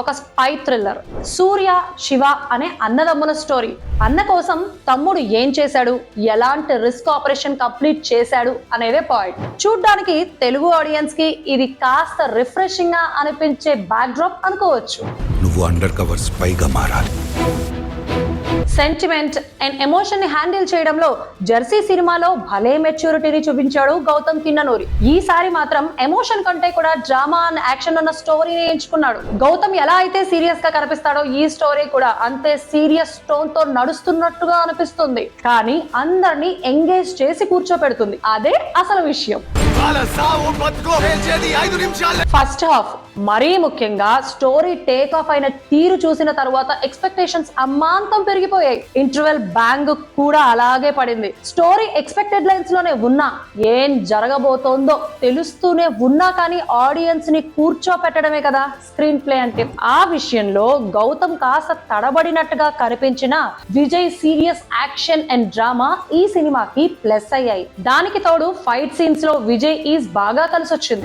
ఒక spy thriller. సూర్య శివ అనే అన్నదమ్ముల స్టోరీ. అన్న కోసం తమ్ముడు ఏం చేశాడు, ఎలాంటి రిస్క్ ఆపరేషన్ కంప్లీట్ చేశాడు అనేదే పాయింట్. చూడ్డానికి తెలుగు ఆడియన్స్ కి ఇది కాస్త రిఫ్రెషింగ్ గా అనిపించే బ్యాక్ డ్రాప్ అనుకోవచ్చు. నువ్వు అండర్ కవర్ స్పైగా మారాలి. సెంటిమెంట్ అండ్ ఎమోషన్ ని హ్యాండిల్ చేయడంలో జెర్సీ సినిమాలో భలే మెచ్యూరిటీని చూపించాడు గౌతమ్ కిన్ననూరి. ఈసారి మాత్రం ఎమోషన్ కంటే కూడా డ్రామా అండ్ యాక్షన్ ఉన్న స్టోరీని ఎంచుకున్నాడు. గౌతమ్ ఎలా అయితే సీరియస్ గా కనిపిస్తాడో ఈ స్టోరీ కూడా అంతే సీరియస్ టోన్ తో నడుస్తున్నట్టుగా అనిపిస్తుంది, కానీ అందరినీ ఎంగేజ్ చేసి కూర్చోపెడుతుంది. అదే అసలు విషయం. ఫస్ట్ హాఫ్ మరీ ముఖ్యంగా స్టోరీ టేక్ ఆఫ్ అయిన తీరు చూసిన తర్వాత ఎక్స్పెక్టేషన్స్ అమాంతం పెరిగిపోయాయి. ఇంటర్వెల్ బ్యాంగ్ కూడా అలాగే పడింది. స్టోరీ ఎక్స్పెక్టెడ్ లైన్స్ లోనే ఉన్నా, ఏం జరగబోతోందో తెలుస్తూనే ఉన్నా కానీ ఆడియన్స్ ని కూర్చోపెట్టడమే కదా స్క్రీన్ ప్లే అంటే. ఆ విషయంలో గౌతమ్ కాస్త తడబడినట్టుగా కనిపించిన Vijay serious action and drama ఈ సినిమాకి ప్లస్ అయ్యాయి. దానికి తోడు ఫైట్ సీన్స్ లో విజయ్ ఈజ్ బాగా కలిసొచ్చింది.